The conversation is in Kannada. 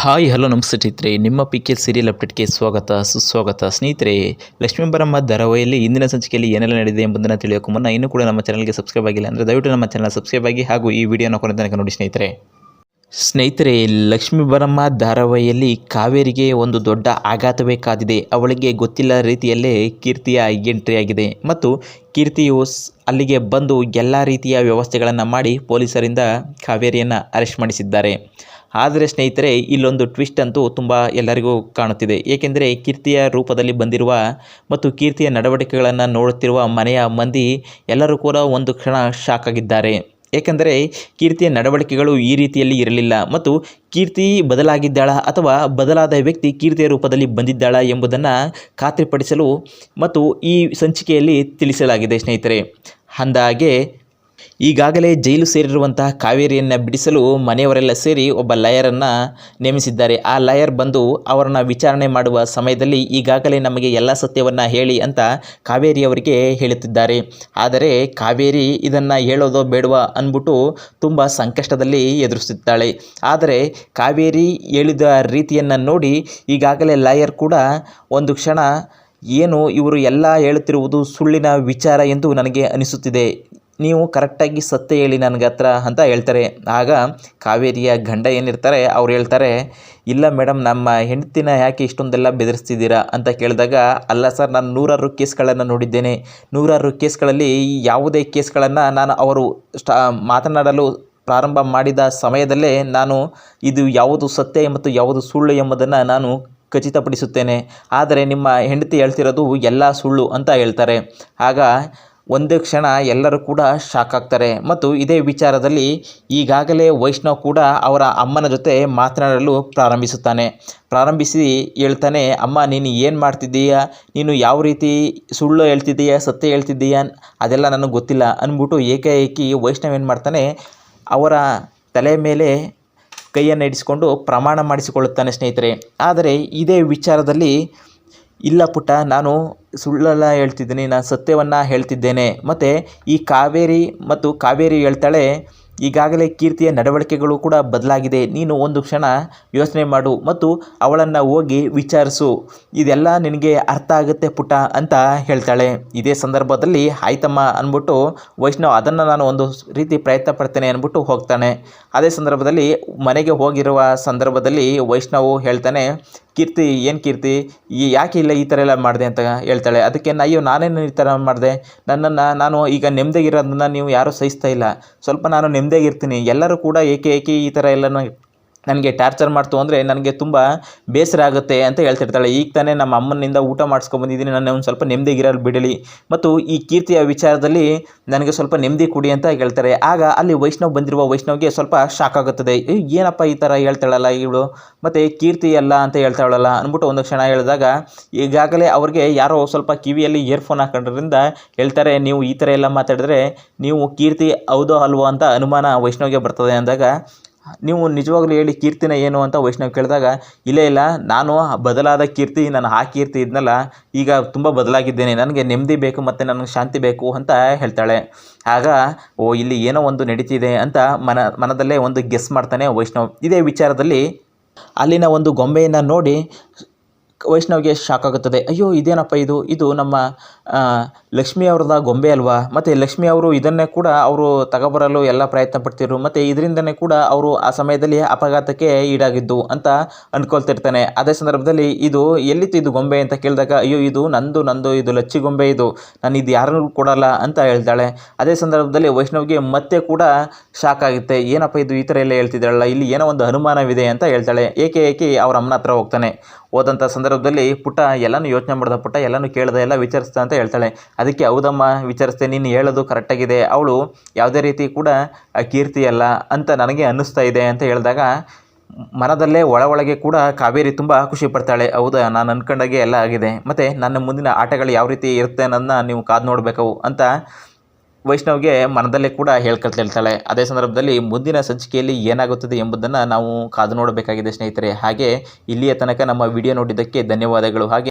ಹಾಯ್ ಹಲೋ ನಮಸ್ತೆ ಸ್ನೇಹಿತರೆ, ನಿಮ್ಮ ಪಿಕೆ ಸೀರಿಯಲ್ ಅಪ್ಡೇಟ್ಗೆ ಸ್ವಾಗತ ಸುಸ್ವಾಗತ. ಸ್ನೇಹಿತರೆ, ಲಕ್ಷ್ಮೀ ಬರಮ್ಮ ಧಾರಾವಾಹಿಯಲ್ಲಿ ಇಂದಿನ ಸಂಚಿಕೆಯಲ್ಲಿ ಏನೆಲ್ಲ ನಡೆದಿದೆ ಎಂಬುದನ್ನು ತಿಳಿಯೋಕೆ ಮುನ್ನ ಇನ್ನೂ ಕೂಡ ನಮ್ಮ ಚಾನಲ್ಗೆ ಸಬ್ಸ್ಕ್ರೈಬ್ ಆಗಿಲ್ಲ ಅಂದರೆ ದಯವಿಟ್ಟು ನಮ್ಮ ಚಾನಲ್ ಸಬ್ಸ್ಕ್ರೈಬ್ ಆಗಿ ಹಾಗೂ ಈ ವಿಡಿಯೋನ ಕೊನೆ ತನಕ ನೋಡಿ. ಸ್ನೇಹಿತರೆ, ಲಕ್ಷ್ಮೀ ಬರಮ್ಮ ಧಾರಾವಾಹಿಯಲ್ಲಿ ಕಾವೇರಿಗೆ ಒಂದು ದೊಡ್ಡ ಆಘಾತವೇ ಕಾದಿದೆ. ಅವಳಿಗೆ ಗೊತ್ತಿಲ್ಲ ರೀತಿಯಲ್ಲೇ ಕೀರ್ತಿಯ ಎಂಟ್ರಿ ಆಗಿದೆ ಮತ್ತು ಕೀರ್ತಿಯು ಅಲ್ಲಿಗೆ ಬಂದು ಎಲ್ಲ ರೀತಿಯ ವ್ಯವಸ್ಥೆಗಳನ್ನು ಮಾಡಿ ಪೊಲೀಸರಿಂದ ಕಾವೇರಿಯನ್ನು ಅರೆಸ್ಟ್ ಮಾಡಿಸಿದ್ದಾರೆ. ಆದರೆ ಸ್ನೇಹಿತರೆ, ಇಲ್ಲೊಂದು ಟ್ವಿಸ್ಟ್ ಅಂತೂ ತುಂಬ ಎಲ್ಲರಿಗೂ ಕಾಣುತ್ತಿದೆ. ಏಕೆಂದರೆ ಕೀರ್ತಿಯ ರೂಪದಲ್ಲಿ ಬಂದಿರುವ ಮತ್ತು ಕೀರ್ತಿಯ ನಡವಳಿಕೆಗಳನ್ನು ನೋಡುತ್ತಿರುವ ಮನೆಯ ಮಂದಿ ಎಲ್ಲರೂ ಕೂಡ ಒಂದು ಕ್ಷಣ ಶಾಕ್ ಆಗಿದ್ದಾರೆ. ಏಕೆಂದರೆ ಕೀರ್ತಿಯ ನಡವಳಿಕೆಗಳು ಈ ರೀತಿಯಲ್ಲಿ ಇರಲಿಲ್ಲ ಮತ್ತು ಕೀರ್ತಿ ಬದಲಾಗಿದ್ದಾಳ ಅಥವಾ ಬದಲಾದ ವ್ಯಕ್ತಿ ಕೀರ್ತಿಯ ರೂಪದಲ್ಲಿ ಬಂದಿದ್ದಾಳ ಎಂಬುದನ್ನು ಖಾತ್ರಿಪಡಿಸಲು ಮತ್ತು ಈ ಸಂಚಿಕೆಯಲ್ಲಿ ತಿಳಿಸಲಾಗಿದೆ. ಸ್ನೇಹಿತರೆ, ಅಂದಹಾಗೆ ಈಗಾಗಲೇ ಜೈಲು ಸೇರಿರುವಂತಹ ಕಾವೇರಿಯನ್ನು ಬಿಡಿಸಲು ಮನೆಯವರೆಲ್ಲ ಸೇರಿ ಒಬ್ಬ ಲಾಯರನ್ನು ನೇಮಿಸಿದ್ದಾರೆ. ಆ ಲಾಯರ್ ಬಂದು ಅವರನ್ನು ವಿಚಾರಣೆ ಮಾಡುವ ಸಮಯದಲ್ಲಿ ಈಗಾಗಲೇ ನಮಗೆ ಎಲ್ಲ ಸತ್ಯವನ್ನು ಹೇಳಿ ಅಂತ ಕಾವೇರಿಯವರಿಗೆ ಹೇಳುತ್ತಿದ್ದಾರೆ. ಆದರೆ ಕಾವೇರಿ ಇದನ್ನು ಹೇಳೋದೋ ಬೇಡವಾ ಅಂದ್ಬಿಟ್ಟು ತುಂಬ ಸಂಕಷ್ಟದಲ್ಲಿ ಎದುರಿಸುತ್ತಿದ್ದಾಳೆ. ಆದರೆ ಕಾವೇರಿ ಹೇಳಿದ ರೀತಿಯನ್ನು ನೋಡಿ ಈಗಾಗಲೇ ಲಾಯರ್ ಕೂಡ ಒಂದು ಕ್ಷಣ ಏನು ಇವರು ಎಲ್ಲ ಹೇಳುತ್ತಿರುವುದು ಸುಳ್ಳಿನ ವಿಚಾರ ಎಂದು ನನಗೆ ಅನಿಸುತ್ತಿದೆ, ನೀವು ಕರೆಕ್ಟಾಗಿ ಸತ್ಯ ಹೇಳಿ ನನಗೆ ಹತ್ರ ಅಂತ ಹೇಳ್ತಾರೆ. ಆಗ ಕಾವೇರಿಯ ಗಂಡ ಏನಿರ್ತಾರೆ ಅವ್ರು ಹೇಳ್ತಾರೆ, ಇಲ್ಲ ಮೇಡಮ್, ನಮ್ಮ ಹೆಂಡತಿನ ಯಾಕೆ ಇಷ್ಟೊಂದೆಲ್ಲ ಬೆದರಿಸ್ತಿದ್ದೀರಾ ಅಂತ ಕೇಳಿದಾಗ, ಅಲ್ಲ ಸರ್, ನಾನು ನೂರಾರು ಕೇಸ್ಗಳನ್ನು ನೋಡಿದ್ದೇನೆ. ನೂರಾರು ಕೇಸ್ಗಳಲ್ಲಿ ಯಾವುದೇ ಕೇಸ್ಗಳನ್ನು ನಾನು ಅವರು ಮಾತನಾಡಲು ಪ್ರಾರಂಭ ಮಾಡಿದ ಸಮಯದಲ್ಲೇ ನಾನು ಇದು ಯಾವುದು ಸತ್ಯ ಮತ್ತು ಯಾವುದು ಸುಳ್ಳು ಎಂಬುದನ್ನು ನಾನು ಖಚಿತಪಡಿಸುತ್ತೇನೆ. ಆದರೆ ನಿಮ್ಮ ಹೆಂಡತಿ ಹೇಳ್ತಿರೋದು ಎಲ್ಲ ಸುಳ್ಳು ಅಂತ ಹೇಳ್ತಾರೆ. ಆಗ ಒಂದು ಕ್ಷಣ ಎಲ್ಲರೂ ಕೂಡ ಶಾಕ್ ಆಗ್ತಾರೆ ಮತ್ತು ಇದೇ ವಿಚಾರದಲ್ಲಿ ಈಗಾಗಲೇ ವೈಷ್ಣವ್ ಕೂಡ ಅವರ ಅಮ್ಮನ ಜೊತೆ ಮಾತನಾಡಲು ಪ್ರಾರಂಭಿಸಿ ಹೇಳ್ತಾನೆ, ಅಮ್ಮ, ನೀನು ಏನು ಮಾಡ್ತಿದ್ದೀಯಾ, ನೀನು ಯಾವ ರೀತಿ ಸುಳ್ಳು ಹೇಳ್ತಿದ್ದೀಯಾ ಸತ್ಯ ಹೇಳ್ತಿದ್ದೀಯಾ ಅದೆಲ್ಲ ನನಗೆ ಗೊತ್ತಿಲ್ಲ ಅಂದ್ಬಿಟ್ಟು ಏಕಾಏಕಿ ವೈಷ್ಣವ್ ಏನು ಮಾಡ್ತಾನೆ, ಅವರ ತಲೆ ಮೇಲೆ ಕೈಯನ್ನು ಇಡಿಸಿಕೊಂಡು ಪ್ರಮಾಣ ಮಾಡಿಸಿಕೊಳ್ಳುತ್ತಾನೆ. ಸ್ನೇಹಿತರೆ, ಆದರೆ ಇದೇ ವಿಚಾರದಲ್ಲಿ ಇಲ್ಲ ಪುಟ್ಟ, ನಾನು ಸುಳ್ಳೆಲ್ಲ ಹೇಳ್ತಿದ್ದೀನಿ, ನಾನು ಸತ್ಯವನ್ನು ಹೇಳ್ತಿದ್ದೇನೆ. ಮತ್ತು ಈ ಕಾವೇರಿ ಹೇಳ್ತಾಳೆ, ಈಗಾಗಲೇ ಕೀರ್ತಿಯ ನಡವಳಿಕೆಗಳು ಕೂಡ ಬದಲಾಗಿದೆ, ನೀನು ಒಂದು ಕ್ಷಣ ಯೋಚನೆ ಮಾಡು ಮತ್ತು ಅವಳನ್ನು ಹೋಗಿ ವಿಚಾರಿಸು, ಇದೆಲ್ಲ ನಿನಗೆ ಅರ್ಥ ಆಗುತ್ತೆ ಪುಟ್ಟ ಅಂತ ಹೇಳ್ತಾಳೆ. ಇದೇ ಸಂದರ್ಭದಲ್ಲಿ ಆಯ್ತಮ್ಮ ಅಂದ್ಬಿಟ್ಟು ವೈಷ್ಣವ್ ಅದನ್ನು ನಾನು ಒಂದು ರೀತಿ ಪ್ರಯತ್ನ ಪಡ್ತೇನೆ ಅಂದ್ಬಿಟ್ಟು ಹೋಗ್ತಾನೆ. ಅದೇ ಸಂದರ್ಭದಲ್ಲಿ ಮನೆಗೆ ಹೋಗಿರುವ ಸಂದರ್ಭದಲ್ಲಿ ವೈಷ್ಣವ್ ಹೇಳ್ತಾನೆ, ಕೀರ್ತಿ ಯಾಕೆ ಇಲ್ಲ ಈ ಥರ ಎಲ್ಲ ಮಾಡಿದೆ ಅಂತ ಹೇಳ್ತಾಳೆ. ಅದಕ್ಕೆ ಅಯ್ಯೋ, ನಾನೇನು ಈ ಥರ ಮಾಡಿದೆ, ನಾನು ಈಗ ನೆಮ್ಮದಿಗಿರೋದನ್ನು ನೀವು ಯಾರೂ ಸಹಿಸ್ತಾ ಇಲ್ಲ, ಸ್ವಲ್ಪ ನಾನು ನೆಮ್ಮದಿಯಾಗಿರ್ತೀನಿ, ಎಲ್ಲರೂ ಕೂಡ ಏಕೆ ಈ ಥರ ಎಲ್ಲ ನನಗೆ ಟಾರ್ಚರ್ ಮಾಡ್ತು ಅಂದರೆ ನನಗೆ ತುಂಬ ಬೇಸರ ಆಗುತ್ತೆ ಅಂತ ಹೇಳ್ತಿರ್ತಾಳೆ. ಈಗ ತಾನೇ ನಮ್ಮ ಅಮ್ಮನಿಂದ ಊಟ ಮಾಡಿಸ್ಕೊಂಬಂದಿದ್ದೀನಿ, ನನ್ನ ಒಂದು ಸ್ವಲ್ಪ ನೆಮ್ಮದಿಗಿರಲು ಬಿಡಲಿ ಮತ್ತು ಈ ಕೀರ್ತಿಯ ವಿಚಾರದಲ್ಲಿ ನನಗೆ ಸ್ವಲ್ಪ ನೆಮ್ಮದಿ ಕೊಡಿ ಅಂತ ಹೇಳ್ತಾರೆ. ಆಗ ಅಲ್ಲಿ ವೈಷ್ಣವ್ಗೆ ಸ್ವಲ್ಪ ಶಾಕ್ ಆಗುತ್ತದೆ, ಏನಪ್ಪ ಈ ಥರ ಹೇಳ್ತಾಳಲ್ಲ ಇವಳು, ಮತ್ತು ಕೀರ್ತಿ ಅಲ್ಲ ಅಂತ ಹೇಳ್ತಾಳಲ್ಲ ಅಂದ್ಬಿಟ್ಟು ಒಂದು ಕ್ಷಣ ಹೇಳಿದಾಗ ಈಗಾಗಲೇ ಅವ್ರಿಗೆ ಯಾರೋ ಸ್ವಲ್ಪ ಕಿವಿಯಲ್ಲಿ ಇಯರ್ಫೋನ್ ಹಾಕೊಂಡ್ರಿಂದ ಹೇಳ್ತಾರೆ, ನೀವು ಈ ಥರ ಎಲ್ಲ ಮಾತಾಡಿದ್ರೆ ನೀವು ಕೀರ್ತಿ ಹೌದೋ ಅಲ್ವೋ ಅಂತ ಅನುಮಾನ ವೈಷ್ಣವ್ಗೆ ಬರ್ತದೆ. ಅಂದಾಗ ನೀವು ನಿಜವಾಗ್ಲೂ ಹೇಳಿ ಕೀರ್ತಿನ ಏನು ಅಂತ ವೈಷ್ಣವ್ ಕೇಳಿದಾಗ, ಇಲ್ಲ, ನಾನು ಬದಲಾದ ಕೀರ್ತಿ, ನಾನು ಆ ಕೀರ್ತಿ ಇದ್ನಲ್ಲ, ಈಗ ತುಂಬ ಬದಲಾಗಿದ್ದೇನೆ, ನನಗೆ ನೆಮ್ಮದಿ ಬೇಕು ಮತ್ತು ನನಗೆ ಶಾಂತಿ ಬೇಕು ಅಂತ ಹೇಳ್ತಾಳೆ. ಆಗ ಇಲ್ಲಿ ಏನೋ ಒಂದು ನಡೀತಿದೆ ಅಂತ ಮನದಲ್ಲೇ ಒಂದು ಗೆಸ್ ಮಾಡ್ತಾನೆ ವೈಷ್ಣವ್. ಇದೇ ವಿಚಾರದಲ್ಲಿ ಅಲ್ಲಿನ ಒಂದು ಗೊಂಬೆಯನ್ನು ನೋಡಿ ವೈಷ್ಣವ್ಗೆ ಶಾಕ್ ಆಗುತ್ತದೆ. ಅಯ್ಯೋ, ಇದೇನಪ್ಪ ಇದು ನಮ್ಮ ಲಕ್ಷ್ಮಿ ಅವ್ರದ ಗೊಂಬೆ ಅಲ್ವಾ, ಮತ್ತು ಲಕ್ಷ್ಮಿ ಅವರು ಇದನ್ನೇ ಕೂಡ ಅವರು ತಗೊಬರಲು ಎಲ್ಲ ಪ್ರಯತ್ನ ಪಡ್ತಿದ್ರು, ಮತ್ತು ಇದರಿಂದನೇ ಕೂಡ ಅವರು ಆ ಸಮಯದಲ್ಲಿ ಅಪಘಾತಕ್ಕೆ ಈಡಾಗಿದ್ದು ಅಂತ ಅಂದ್ಕೊಳ್ತಿರ್ತಾನೆ. ಅದೇ ಸಂದರ್ಭದಲ್ಲಿ ಇದು ಎಲ್ಲಿತ್ತು ಇದು ಗೊಂಬೆ ಅಂತ ಕೇಳಿದಾಗ, ಅಯ್ಯೋ, ಇದು ನಂದು ಇದು ಲಚ್ಚಿ ಗೊಂಬೆ, ನಾನು ಇದು ಯಾರನ್ನೂ ಕೊಡಲ್ಲ ಅಂತ ಹೇಳ್ತಾಳೆ. ಅದೇ ಸಂದರ್ಭದಲ್ಲಿ ವೈಷ್ಣವ್ಗೆ ಮತ್ತೆ ಕೂಡ ಶಾಕ್ ಆಗುತ್ತೆ, ಏನಪ್ಪ ಇದು ಈ ಥರ ಎಲ್ಲ ಹೇಳ್ತಿದ್ದಾಳಲ್ಲ, ಇಲ್ಲಿ ಏನೋ ಒಂದು ಅನುಮಾನವಿದೆ ಅಂತ ಹೇಳ್ತಾಳೆ. ಏಕೆ ಅವ್ರ ಅಮ್ಮನ ಹತ್ರ ಹೋಗ್ತಾನೆ. ಹೋದಂಥ ಸಂದರ್ಭದಲ್ಲಿ, ಪುಟ್ಟ ಎಲ್ಲನೂ ಯೋಚನೆ ಮಾಡ್ದೆ ಪುಟ್ಟ, ಎಲ್ಲನೂ ಕೇಳ್ದೆ, ಎಲ್ಲ ವಿಚಾರಿಸ್ತಾ ಅಂತ ಹೇಳ್ತಾಳೆ. ಅದಕ್ಕೆ ಹೌದಮ್ಮ ವಿಚಾರಿಸ್ತೆ, ನೀನು ಹೇಳೋದು ಕರೆಕ್ಟಾಗಿದೆ, ಅವಳು ಯಾವುದೇ ರೀತಿ ಕೂಡ ಕೀರ್ತಿ ಅಲ್ಲ ಅಂತ ನನಗೆ ಅನ್ನಿಸ್ತಾ ಇದೆ ಅಂತ ಹೇಳಿದಾಗ ಮನದಲ್ಲೇ ಒಳಗೆ ಕೂಡ ಕಾವೇರಿ ತುಂಬ ಖುಷಿ ಪಡ್ತಾಳೆ. ಹೌದಾ, ನಾನು ಅಂದ್ಕೊಂಡಾಗೆ ಎಲ್ಲ ಆಗಿದೆ, ಮತ್ತು ನನ್ನ ಮುಂದಿನ ಆಟಗಳು ಯಾವ ರೀತಿ ಇರುತ್ತೆ ಅನ್ನೋದನ್ನ ನೀವು ಕಾದು ನೋಡಬೇಕು ಅಂತ ವೈಷ್ಣವ್ಗೆ ಮನದಲ್ಲೇ ಕೂಡ ಹೇಳ್ಕೊಳ್ತಿರ್ತಾಳೆ. ಅದೇ ಸಂದರ್ಭದಲ್ಲಿ ಮುಂದಿನ ಸಂಚಿಕೆಯಲ್ಲಿ ಏನಾಗುತ್ತದೆ ಎಂಬುದನ್ನು ನಾವು ಕಾದು ನೋಡಬೇಕಾಗಿದೆ ಸ್ನೇಹಿತರೆ. ಹಾಗೆ ಇಲ್ಲಿಯ ತನಕ ನಮ್ಮ ವಿಡಿಯೋ ನೋಡಿದ್ದಕ್ಕೆ ಧನ್ಯವಾದಗಳು. ಹಾಗೆ